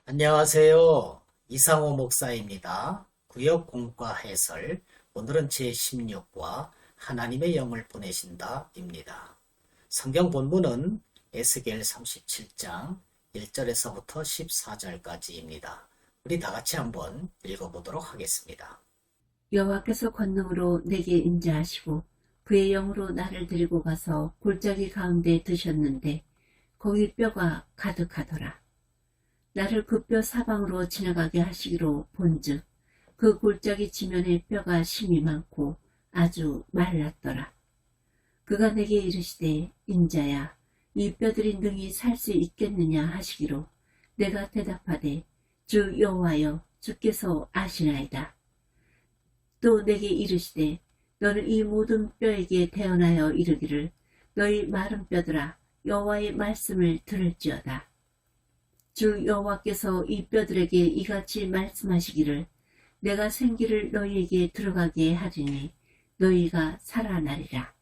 안녕하세요. 이상호 목사입니다. 구역 공과 해설. 오늘은 제16과 하나님의 영을 보내신다입니다. 성경 본문은 에스겔 37장 1절에서부터 14절까지입니다. 우리 다 같이 한번 읽어보도록 하겠습니다. 여호와께서 권능으로 내게 임재하시고 그의 영으로 나를 데리고 가서 골짜기 가운데 드셨는데 거기 뼈가 가득하더라. 나를 그 뼈 사방으로 지나가게 하시기로 본즉 그 골짜기 지면에 뼈가 심이 많고 아주 말랐더라. 그가 내게 이르시되 인자야 이 뼈들이 능히 살 수 있겠느냐 하시기로 내가 대답하되 주 여호와여 주께서 아시나이다. 또 내게 이르시되 너는 이 모든 뼈에게 대언하여 이르기를 너희 마른 뼈들아 여호와의 말씀을 들을지어다. 주 여호와께서 이 뼈들에게 이같이 말씀하시기를 내가 생기를 너희에게 들어가게 하리니 너희가 살아나리라.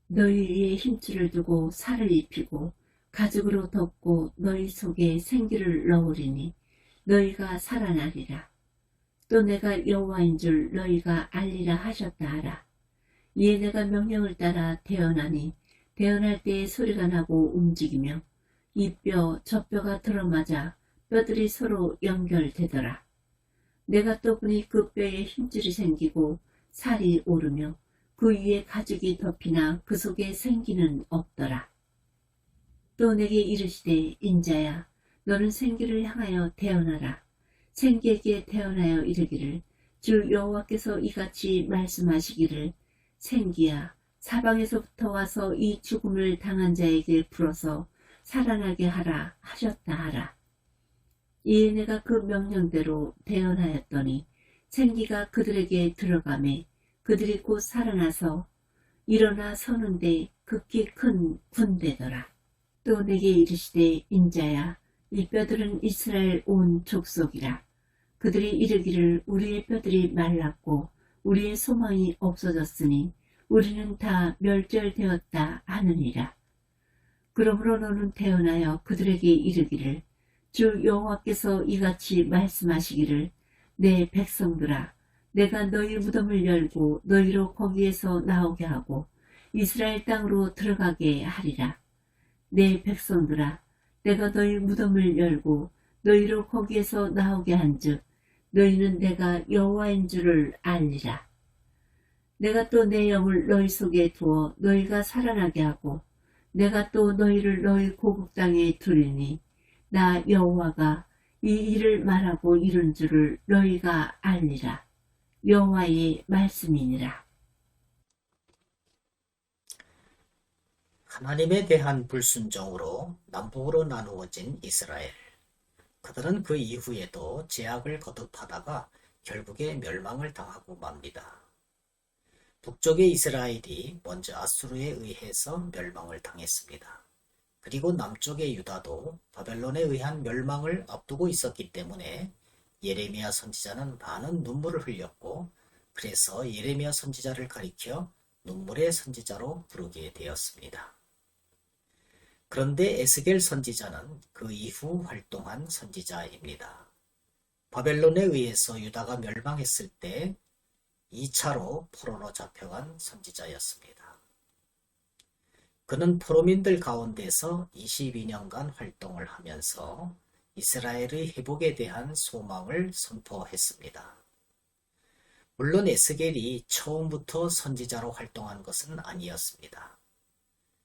너희 위에 힘줄을 두고 살을 입히고 가죽으로 덮고 너희 속에 생기를 넣으리니 너희가 살아나리라. 또 내가 여호와인 줄 너희가 알리라 하셨다 하라. 이에 내가 명령을 따라 대언하니 대언할 때에 소리가 나고 움직이며 이 뼈 저 뼈가 들어맞아 뼈들이 서로 연결되더라. 내가 또 보니 그 뼈에 힘줄이 생기고 살이 오르며 그 위에 가죽이 덮이나 그 속에 생기는 없더라. 또 내게 이르시되 인자야 너는 생기를 향하여 대언하라. 생기에게 대언하여 이르기를 주 여호와께서 이같이 말씀하시기를 생기야 사방에서부터 와서 이 죽음을 당한 자에게 불어서 살아나게 하라 하셨다 하라. 이에 내가 그 명령대로 대언하였더니 생기가 그들에게 들어가매 그들이 곧 살아나서 일어나 서는데 극히 큰 군대더라. 또 내게 이르시되 인자야 이 뼈들은 이스라엘 온 족속이라. 그들이 이르기를 우리의 뼈들이 말랐고 우리의 소망이 없어졌으니 우리는 다 멸절되었다 하느니라. 그러므로 너는 대언하여 그들에게 이르기를 주 여호와께서 이같이 말씀하시기를 내 백성들아 내가 너희 무덤을 열고 너희로 거기에서 나오게 하고 이스라엘 땅으로 들어가게 하리라. 내 백성들아 내가 너희 무덤을 열고 너희로 거기에서 나오게 한즉 너희는 내가 여호와인 줄을 알리라. 내가 또 내 영을 너희 속에 두어 너희가 살아나게 하고 내가 또 너희를 너희 고국 땅에 두리니 나 여호와가 이 일을 말하고 이룬 줄을 너희가 알리라. 여호와의 말씀이니라. 하나님에 대한 불순종으로 남북으로 나누어진 이스라엘. 그들은 그 이후에도 제약을 거듭하다가 결국에 멸망을 당하고 맙니다. 북쪽의 이스라엘이 먼저 아수르에 의해서 멸망을 당했습니다. 그리고 남쪽의 유다도 바벨론에 의한 멸망을 앞두고 있었기 때문에 예레미야 선지자는 많은 눈물을 흘렸고 그래서 예레미야 선지자를 가리켜 눈물의 선지자로 부르게 되었습니다. 그런데 에스겔 선지자는 그 이후 활동한 선지자입니다. 바벨론에 의해서 유다가 멸망했을 때 2차로 포로로 잡혀간 선지자였습니다. 그는 포로민들 가운데서 22년간 활동을 하면서 이스라엘의 회복에 대한 소망을 선포했습니다. 물론 에스겔이 처음부터 선지자로 활동한 것은 아니었습니다.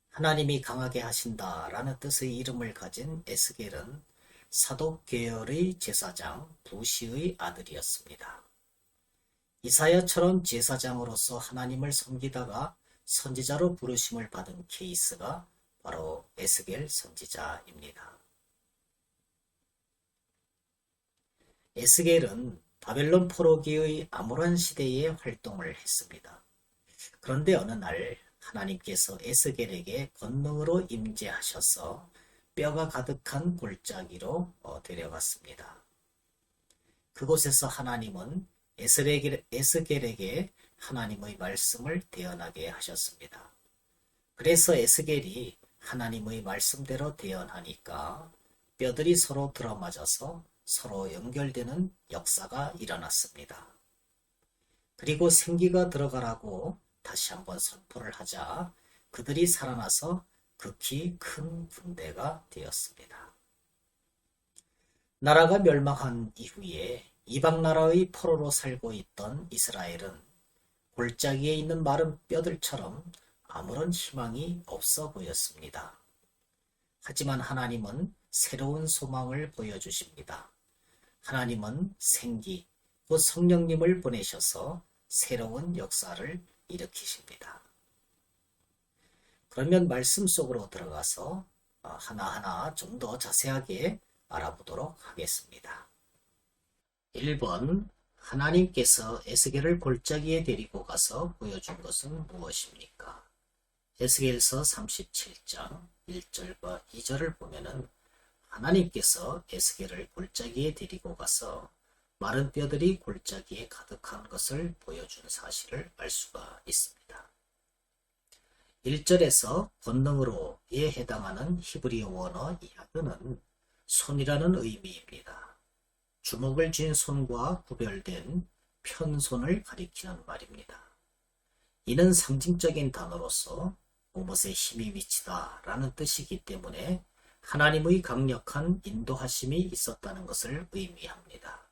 하나님이 강하게 하신다라는 뜻의 이름을 가진 에스겔은 사독 계열의 제사장 부시의 아들이었습니다. 이사야처럼 제사장으로서 하나님을 섬기다가 선지자로 부르심을 받은 케이스가 바로 에스겔 선지자입니다. 에스겔은 바벨론 포로기의 암울한 시대에 활동을 했습니다. 그런데 어느 날 하나님께서 에스겔에게 권능으로 임재하셔서 뼈가 가득한 골짜기로 데려갔습니다. 그곳에서 하나님은 에스겔에게 하나님의 말씀을 대언하게 하셨습니다. 그래서 에스겔이 하나님의 말씀대로 대언하니까 뼈들이 서로 들어맞아서 서로 연결되는 역사가 일어났습니다. 그리고 생기가 들어가라고 다시 한번 선포를 하자 그들이 살아나서 극히 큰 군대가 되었습니다. 나라가 멸망한 이후에 이방 나라의 포로로 살고 있던 이스라엘은 골짜기에 있는 마른 뼈들처럼 아무런 희망이 없어 보였습니다. 하지만 하나님은 새로운 소망을 보여주십니다. 하나님은 생기, 곧 성령님을 보내셔서 새로운 역사를 일으키십니다. 그러면 말씀 속으로 들어가서 하나하나 좀 더 자세하게 알아보도록 하겠습니다. 1번, 하나님께서 에스겔을 골짜기에 데리고 가서 보여준 것은 무엇입니까? 에스겔서 37장 1절과 2절을 보면은 하나님께서 에스겔을 골짜기에 데리고 가서 마른 뼈들이 골짜기에 가득한 것을 보여준 사실을 알 수가 있습니다. 1절에서 권능으로에 해당하는 히브리어 원어 야드는 손이라는 의미입니다. 주먹을 쥔 손과 구별된 편손을 가리키는 말입니다. 이는 상징적인 단어로서 무엇에 힘이 미치다 라는 뜻이기 때문에 하나님의 강력한 인도하심이 있었다는 것을 의미합니다.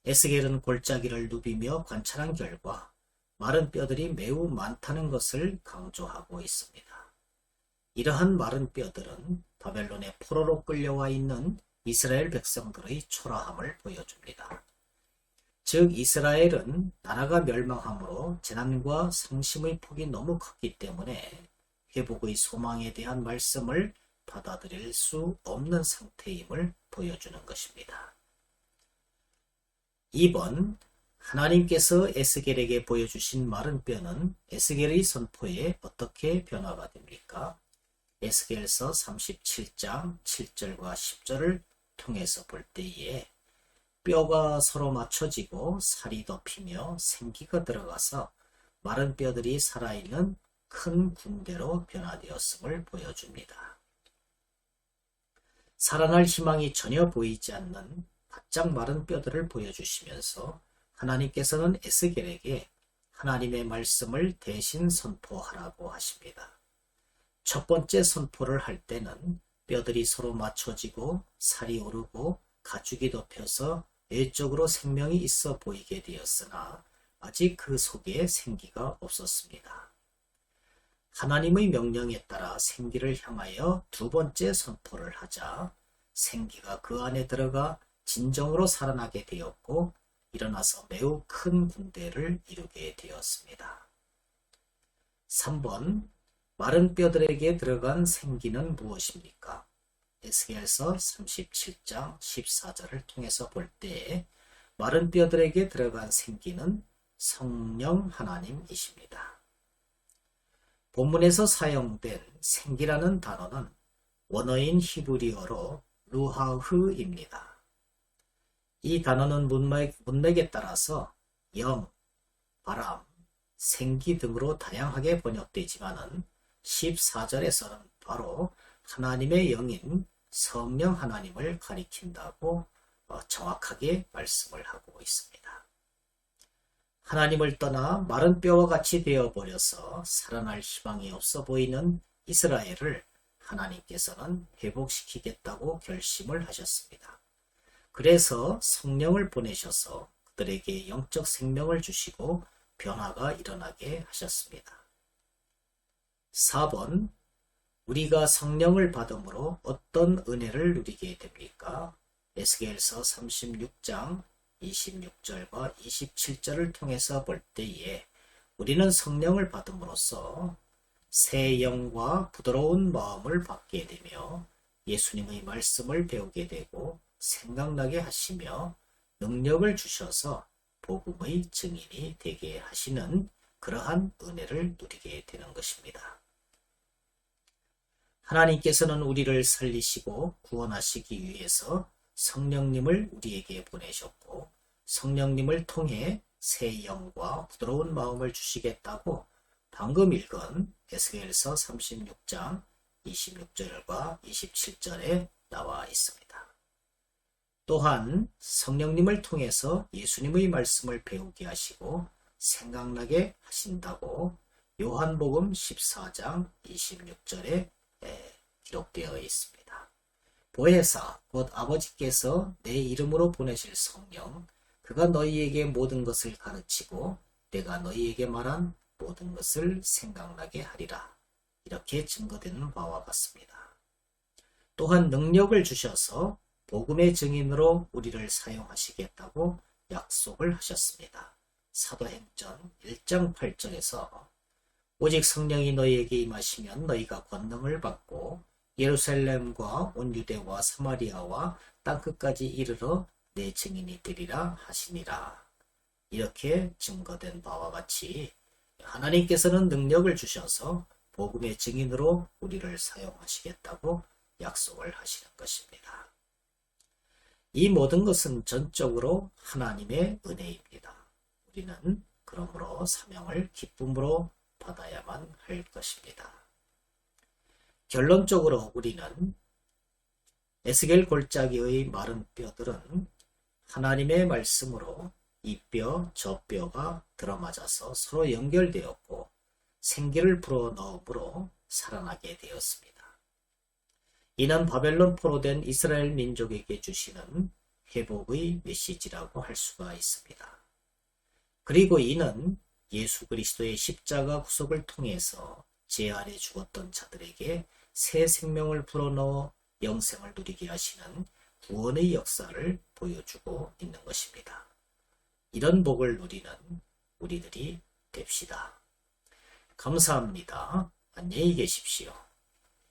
에스겔은 골짜기를 누비며 관찰한 결과 마른 뼈들이 매우 많다는 것을 강조하고 있습니다. 이러한 마른 뼈들은 바벨론의 포로로 끌려와 있는 이스라엘 백성들의 초라함을 보여줍니다. 즉 이스라엘은 나라가 멸망함으로 재난과 상심의 폭이 너무 컸기 때문에 회복의 소망에 대한 말씀을 받아들일 수 없는 상태임을 보여주는 것입니다. 2번, 하나님께서 에스겔에게 보여주신 마른 뼈는 에스겔의 선포에 어떻게 변화가 됩니까? 에스겔서 37장 7절과 10절을 통해서 볼 때에 뼈가 서로 맞춰지고 살이 덮이며 생기가 들어가서 마른 뼈들이 살아있는 큰 군대로 변화되었음을 보여줍니다. 살아날 희망이 전혀 보이지 않는 바짝 마른 뼈들을 보여주시면서 하나님께서는 에스겔에게 하나님의 말씀을 대신 선포하라고 하십니다. 첫 번째 선포를 할 때는 뼈들이 서로 맞춰지고 살이 오르고 가죽이 덮여서 외적으로 생명이 있어 보이게 되었으나 아직 그 속에 생기가 없었습니다. 하나님의 명령에 따라 생기를 향하여 두 번째 선포를 하자 생기가 그 안에 들어가 진정으로 살아나게 되었고 일어나서 매우 큰 군대를 이루게 되었습니다. 3번, 마른 뼈들에게 들어간 생기는 무엇입니까? 에스겔서 37장 14절을 통해서 볼 때 마른 뼈들에게 들어간 생기는 성령 하나님이십니다. 본문에서 사용된 생기라는 단어는 원어인 히브리어로 루하흐입니다. 이 단어는 문맥에 따라서 영, 바람, 생기 등으로 다양하게 번역되지만은 14절에서는 바로 하나님의 영인 성령 하나님을 가리킨다고 정확하게 말씀을 하고 있습니다. 하나님을 떠나 마른 뼈와 같이 되어버려서 살아날 희망이 없어 보이는 이스라엘을 하나님께서는 회복시키겠다고 결심을 하셨습니다. 그래서 성령을 보내셔서 그들에게 영적 생명을 주시고 변화가 일어나게 하셨습니다. 4번, 우리가 성령을 받음으로 어떤 은혜를 누리게 됩니까? 에스겔서 36장 26절과 27절을 통해서 볼 때에 우리는 성령을 받음으로써 새 영과 부드러운 마음을 받게 되며 예수님의 말씀을 배우게 되고 생각나게 하시며 능력을 주셔서 복음의 증인이 되게 하시는 그러한 은혜를 누리게 되는 것입니다. 하나님께서는 우리를 살리시고 구원하시기 위해서 성령님을 우리에게 보내셨고 성령님을 통해 새 영과 부드러운 마음을 주시겠다고 방금 읽은 에스겔서 36장 26절과 27절에 나와 있습니다. 또한 성령님을 통해서 예수님의 말씀을 배우게 하시고 생각나게 하신다고 요한복음 14장 26절에 기록되어 있습니다. 보혜사 곧 아버지께서 내 이름으로 보내실 성령, 그가 너희에게 모든 것을 가르치고 내가 너희에게 말한 모든 것을 생각나게 하리라. 이렇게 증거되는 바와 같습니다. 또한 능력을 주셔서 복음의 증인으로 우리를 사용하시겠다고 약속을 하셨습니다. 사도행전 1장 8절에서 오직 성령이 너희에게 임하시면 너희가 권능을 받고 예루살렘과 온 유대와 사마리아와 땅끝까지 이르러 내 증인이 되리라 하시니라. 이렇게 증거된 바와 같이 하나님께서는 능력을 주셔서 복음의 증인으로 우리를 사용하시겠다고 약속을 하시는 것입니다. 이 모든 것은 전적으로 하나님의 은혜입니다. 우리는 그러므로 사명을 기쁨으로 받아야만 할 것입니다. 결론적으로 우리는 에스겔 골짜기의 마른 뼈들은 하나님의 말씀으로 이 뼈, 저 뼈가 들어맞아서 서로 연결되었고 생기를 불어넣음으로 살아나게 되었습니다. 이는 바벨론 포로된 이스라엘 민족에게 주시는 회복의 메시지라고 할 수가 있습니다. 그리고 이는 예수 그리스도의 십자가 구속을 통해서 죄 아래 죽었던 자들에게 새 생명을 불어넣어 영생을 누리게 하시는 구원의 역사를 보여주고 있는 것입니다. 이런 복을 누리는 우리들이 됩시다. 감사합니다. 안녕히 계십시오.